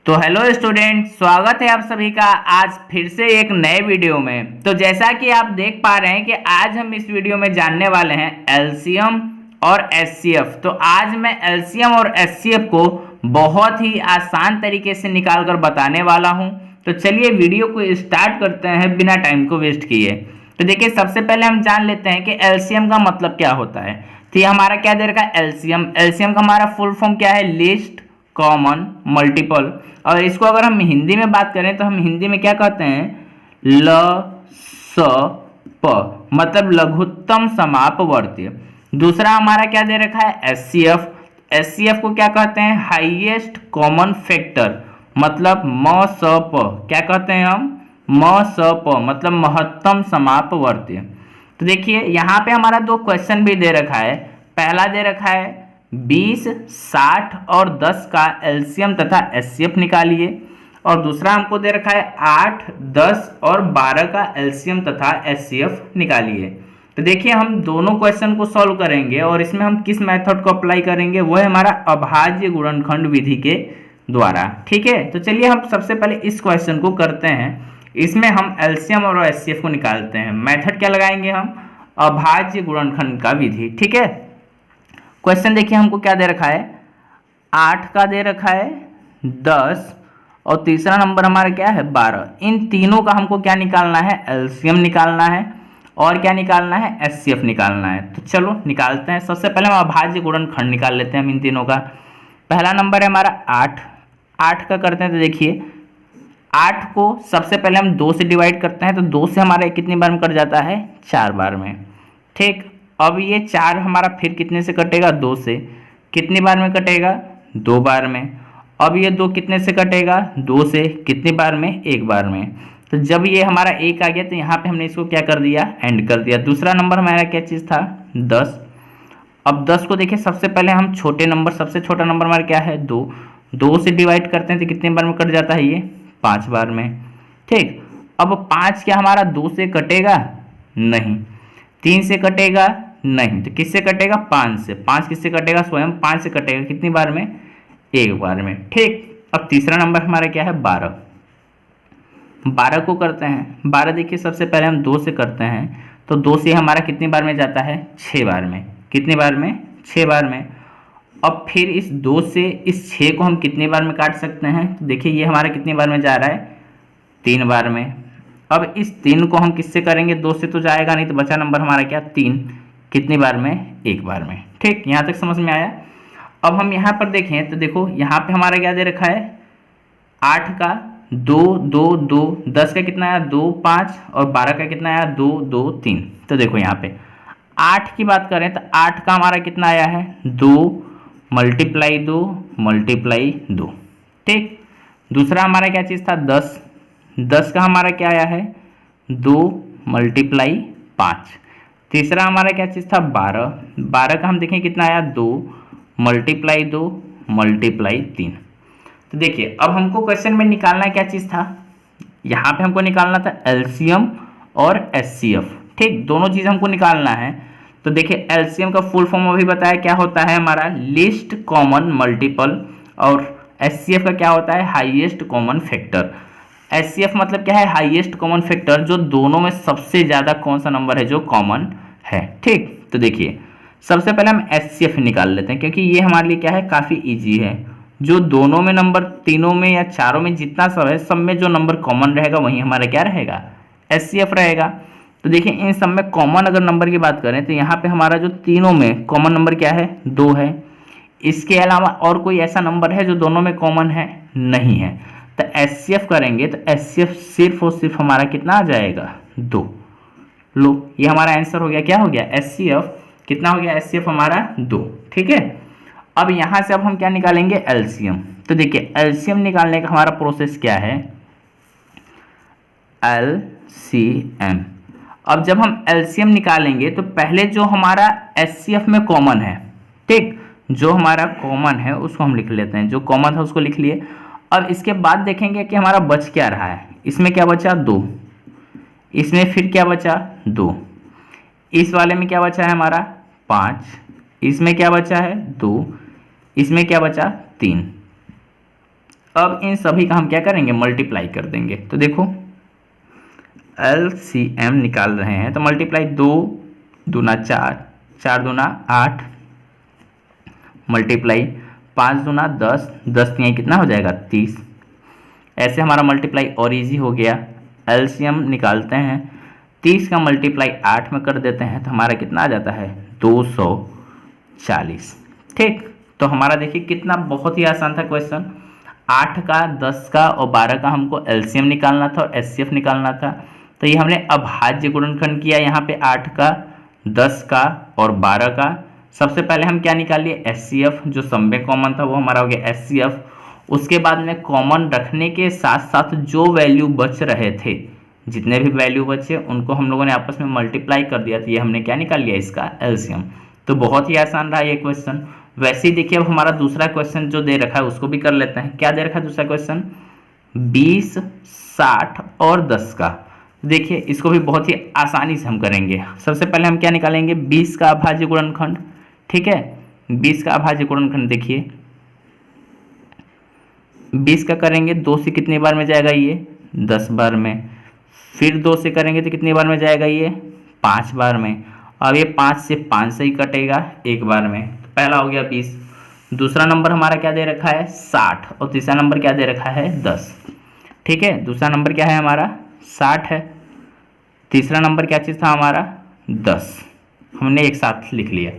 तो hello student, स्वागत है आप सभी का आज फिर से एक नए वीडियो में। तो जैसा कि आप देख पा रहे हैं कि आज हम इस वीडियो में जानने वाले हैं एलसीएम और एचसीएफ। तो आज मैं एलसीएम और एचसीएफ को बहुत ही आसान तरीके से निकाल कर बताने वाला हूं। तो चलिए वीडियो को स्टार्ट करते हैं बिना टाइम को वेस्ट किए। तो देखिए, सबसे पहले हम जान लेते हैं कि एलसीएम का मतलब क्या होता है। तो ये हमारा क्या दे रखा है, एलसीएम। एलसीएम का हमारा फुल फॉर्म क्या है, लिस्ट कॉमन मल्टीपल। और इसको अगर हम हिंदी में बात करें तो हम हिंदी में क्या कहते हैं, ल स प, मतलब लघुत्तम समापवर्ती। दूसरा हमारा क्या दे रखा है, एचसीएफ। एचसीएफ को क्या कहते हैं, हाईएस्ट कॉमन फैक्टर, मतलब म स प। क्या कहते हैं हम, म स प, मतलब महत्तम समापवर्ती। तो देखिए यहाँ पे हमारा दो क्वेश्चन भी दे रखा है। पहला दे रखा है 20, 60 और 10 का एलसीएम तथा एचसीएफ निकालिए। और दूसरा हमको दे रखा है 8, 10 और 12 का एलसीएम तथा एचसीएफ निकालिए। तो देखिए हम दोनों क्वेश्चन को सॉल्व करेंगे और इसमें हम किस मेथड को अप्लाई करेंगे, वो है हमारा अभाज्य गुणनखंड विधि के द्वारा। ठीक है, तो चलिए हम सबसे पहले इस क्वेश्चन को करते हैं। इसमें हम एलसीएम और एचसीएफ को निकालते हैं। मेथड क्या लगाएंगे हम, अभाज्य गुणनखंड का विधि। ठीक है, क्वेश्चन देखिए हमको क्या दे रखा है, 8 का दे रखा है, 10 और तीसरा नंबर हमारा क्या है, 12। इन तीनों का हमको क्या निकालना है, एलसीएम निकालना है और क्या निकालना है, एचसीएफ निकालना है। तो चलो निकालते हैं। सबसे पहले हम अभाज्य गुणनखंड निकाल लेते हैं हम इन तीनों का। पहला नंबर है हमारा 8। 8 का करते हैं तो देखिए 8 को सबसे पहले हम 2 से डिवाइड करते हैं। तो 2 से हमारा कितनी बार में कट जाता है, 4 बार में। ठीक, अब ये 4 हमारा फिर कितने से कटेगा, 2 से। कितनी बार में कटेगा, 2 बार में। अब ये 2 कितने से कटेगा, 2 से। कितनी बार में, 1 बार में। तो जब ये हमारा 1 आ गया तो यहाँ पे हमने इसको क्या कर दिया, एंड कर दिया। दूसरा नंबर हमारा क्या चीज़ था, 10। अब 10 को देखिए सबसे पहले हम छोटे नंबर, सबसे छोटा नंबर हमारा क्या है, 2। 2 से डिवाइड करते हैं तो कितनी बार में कट जाता है, ये 5 बार में। ठीक, अब 5 क्या हमारा 2 से कटेगा, नहीं। 3 से कटेगा, नहीं। तो किससे कटेगा, 5 से। 5 किससे कटेगा, स्वयं 5 से कटेगा। कितनी बार में, 1 बार में। ठीक, अब तीसरा नंबर हमारा क्या है, 12। 12 को करते हैं। 12 देखिए सबसे पहले हम 2 से करते हैं तो 2 से हमारा कितनी बार में जाता है, 6 बार में। कितनी बार में, 6 बार में। अब फिर इस 2 से इस 6 को हम कितनी बार में काट सकते हैं, तो देखिए ये हमारा कितनी बार में जा रहा है, 3 बार में। अब इस 3 को हम किससे करेंगे, 2 से तो जाएगा नहीं, तो बचा नंबर हमारा क्या, 3। कितनी बार में, 1 बार में। ठीक, यहाँ तक समझ में आया। अब हम यहाँ पर देखें तो देखो यहाँ पे हमारा क्या दे रखा है, 8 का 2, 2, 2, 10 का कितना आया, 2, 5 और 12 का कितना आया, 2, 2, 3। तो देखो यहाँ पे 8 की बात करें तो 8 का हमारा कितना आया है, 2 मल्टीप्लाई 2 मल्टीप्लाई 2। ठीक, दूसरा हमारा क्या चीज़ था, 10। 10 का हमारा क्या आया है, 2 मल्टीप्लाई 5। तीसरा हमारा क्या चीज़ था, 12। 12 का हम देखें कितना आया, 2 मल्टीप्लाई 2 मल्टीप्लाई 3। तो देखिए अब हमको क्वेश्चन में निकालना क्या चीज़ था, यहाँ पे हमको निकालना था एलसीएम और एचसीएफ। ठीक, दोनों चीज़ हमको निकालना है। तो देखिए एलसीएम का फुल फॉर्म अभी बताया क्या होता है हमारा, लिस्ट कॉमन मल्टीपल। और एचसीएफ का क्या होता है, हाईएस्ट कॉमन फैक्टर। एचसीएफ मतलब क्या है, हाईएस्ट कॉमन फैक्टर, जो दोनों में सबसे ज़्यादा कौन सा नंबर है जो कॉमन है। ठीक, तो देखिए सबसे पहले हम एचसीएफ निकाल लेते हैं, क्योंकि ये हमारे लिए क्या है, काफ़ी इजी है। जो दोनों में नंबर, तीनों में या चारों में जितना सब है, सब में जो नंबर कॉमन रहेगा वही हमारा क्या रहेगा, एचसीएफ रहेगा। तो देखिए इन सब में कॉमन अगर नंबर की बात करें तो यहाँ पे हमारा जो तीनों में कॉमन नंबर क्या है, 2 है। इसके अलावा और कोई ऐसा नंबर है जो दोनों में कॉमन है, नहीं है। तो एचसीएफ करेंगे तो एचसीएफ सिर्फ और सिर्फ हमारा कितना आ जाएगा, 2। लो ये हमारा आंसर हो गया, क्या हो गया, एचसीएफ कितना हो गया, एचसीएफ हमारा 2। ठीक है, अब यहाँ से अब हम क्या निकालेंगे, एलसीएम। तो देखिए एलसीएम निकालने का हमारा प्रोसेस क्या है, एलसीएम। अब जब हम एलसीएम निकालेंगे तो पहले जो हमारा एचसीएफ में कॉमन है, ठीक, जो हमारा कॉमन है उसको हम लिख लेते हैं, जो कॉमन था उसको लिख लिए। अब इसके बाद देखेंगे कि हमारा बच क्या रहा है। इसमें क्या बचा, 2। इसमें फिर क्या बचा, 2। इस वाले में क्या बचा है हमारा, 5। इसमें क्या बचा है, 2। इसमें क्या बचा, 3। अब इन सभी का हम क्या करेंगे, मल्टीप्लाई कर देंगे। तो देखो LCM निकाल रहे हैं तो मल्टीप्लाई 2 दूना 4, 4 दूना 8, मल्टीप्लाई 5 दूना 10, 10 यहाँ कितना हो जाएगा 30। ऐसे हमारा मल्टीप्लाई और इजी हो गया। LCM निकालते हैं, 30 का मल्टीप्लाई 8 में कर देते हैं तो हमारा कितना आ जाता है 240। ठीक, तो हमारा देखिए कितना बहुत ही आसान था क्वेश्चन। 8 का, 10 का और 12 का हमको LCM निकालना था और HCF निकालना था। तो ये हमने अभाज्य गुणनखंड किया यहाँ पे 8 का, 10 का और 12 का। सबसे पहले हम क्या निकाल लिए, HCF, जो सब में कॉमन था वो हमारा हो गया HCF। उसके बाद में कॉमन रखने के साथ साथ जो वैल्यू बच रहे थे, जितने भी वैल्यू बचे उनको हम लोगों ने आपस में मल्टीप्लाई कर दिया। तो ये हमने क्या निकाल लिया, इसका LCM। तो बहुत ही आसान रहा ये क्वेश्चन। वैसे ही देखिए अब हमारा दूसरा क्वेश्चन जो दे रखा है उसको भी कर लेते हैं। क्या दे रखा है दूसरा क्वेश्चन, 20, 60 और 10 का। देखिए इसको भी बहुत ही आसानी से हम करेंगे। सबसे पहले हम क्या निकालेंगे, 20 का अभाज्य गुणनखंड। ठीक है, 20 का अभाज्य गुणनखंड देखिए 20 का करेंगे 2 से कितनी बार में जाएगा ये, 10 बार में। फिर 2 से करेंगे तो कितनी बार में जाएगा ये, 5 बार में। अब ये 5 से 5 से ही कटेगा 1 बार में। तो पहला हो गया 20। दूसरा नंबर हमारा क्या दे रखा है 60 और तीसरा नंबर क्या दे रखा है 10। ठीक है, दूसरा नंबर क्या है हमारा 60 है, तीसरा नंबर क्या चीज़ था हमारा 10। हमने एक साथ लिख लिया।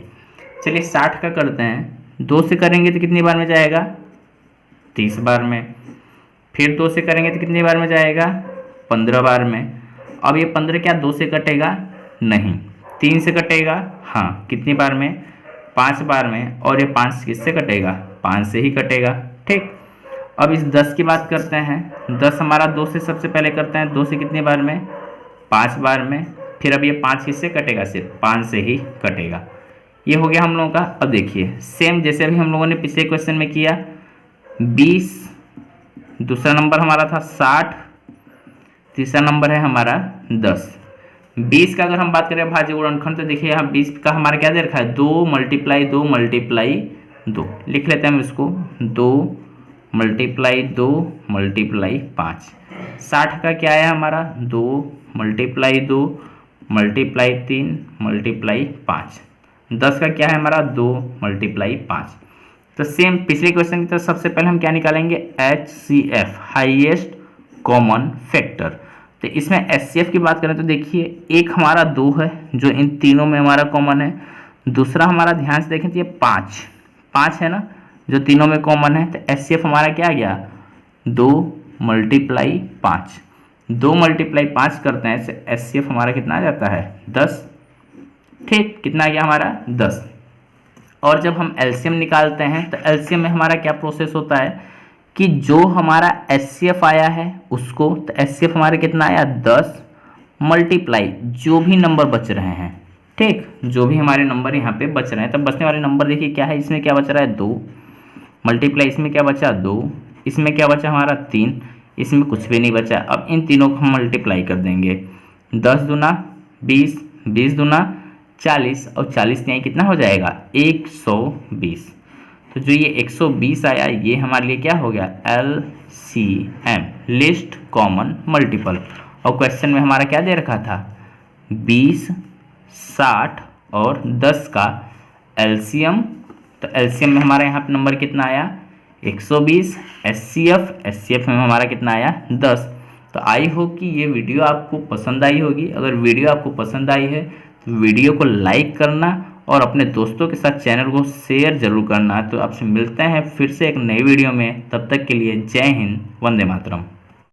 चलिए 60 का करते हैं, 2 से करेंगे तो कितनी बार में जाएगा, 30 बार में। फिर 2 से करेंगे तो कितनी बार में जाएगा, 15 बार में। अब ये 15 क्या 2 से कटेगा, नहीं 3 से कटेगा, हाँ कितनी बार में, 5 बार में। और ये 5 किससे कटेगा, 5 से ही कटेगा। ठीक, अब इस 10 की बात करते हैं। 10 हमारा 2 से सबसे पहले करते हैं, 2 से कितनी बार में, 5 बार में। फिर अब ये 5 किससे कटेगा, सिर्फ 5 से ही कटेगा। ये हो गया हम लोगों का। अब देखिए सेम जैसे अभी हम लोगों ने पिछले क्वेश्चन में किया, 20, दूसरा नंबर हमारा था 60, तीसरा नंबर है हमारा 10। 20 का अगर हम बात करें भाज्य गुणनखंड तो देखिए यहाँ 20 का हमारा क्या दे रखा है, 2 मल्टीप्लाई 2 मल्टीप्लाई 2। लिख लेते हैं हम इसको, 2 मल्टीप्लाई 2 मल्टीप्लाई 5। 60 का क्या है हमारा, 2 मल्टीप्लाई 2 मल्टीप्लाई 3 मल्टीप्लाई 5। 10 का क्या है हमारा, 2 मल्टीप्लाई 5। तो सेम पिछले क्वेश्चन की तरह सबसे पहले हम क्या निकालेंगे, HCF, हाईएस्ट कॉमन फैक्टर। तो इसमें HCF की बात करें तो देखिए एक हमारा 2 है जो इन तीनों में हमारा कॉमन है। दूसरा हमारा ध्यान से देखें तो ये 5 है ना, जो तीनों में कॉमन है। तो HCF हमारा क्या आ गया, 2 मल्टीप्लाई 5। 2 मल्टीप्लाई 5 करते हैं तो HCF हमारा कितना आ जाता है, 10। ठीक, कितना आ गया हमारा 10। और जब हम LCM निकालते हैं तो LCM में हमारा क्या प्रोसेस होता है कि जो हमारा HCF आया है उसको, तो HCF हमारे कितना आया 10 मल्टीप्लाई जो भी नंबर बच रहे हैं। ठीक, जो भी हमारे नंबर यहाँ पे बच रहे हैं, तब बचने वाले नंबर देखिए क्या है, इसमें क्या बच रहा है 2 मल्टीप्लाई, इसमें क्या बचा 2, इसमें क्या बचा हमारा 3, इसमें कुछ भी नहीं बचा। अब इन तीनों को हम मल्टीप्लाई कर देंगे, 10 दूना 20, 20 दूना 40 और 40 यहाँ कितना हो जाएगा 120। तो जो ये 120 आया ये हमारे लिए क्या हो गया, LCM, लिस्ट कॉमन मल्टीपल। और क्वेश्चन में हमारा क्या दे रखा था, 20, 60 और 10 का LCM। तो LCM में हमारा यहाँ पे नंबर कितना आया 120। HCF में हमारा कितना आया 10। तो आई होप कि ये वीडियो आपको पसंद आई होगी। अगर वीडियो आपको पसंद आई है तो वीडियो को लाइक करना और अपने दोस्तों के साथ चैनल को शेयर जरूर करना। तो आपसे मिलते हैं फिर से एक नई वीडियो में, तब तक के लिए जय हिंद, वंदे मातरम।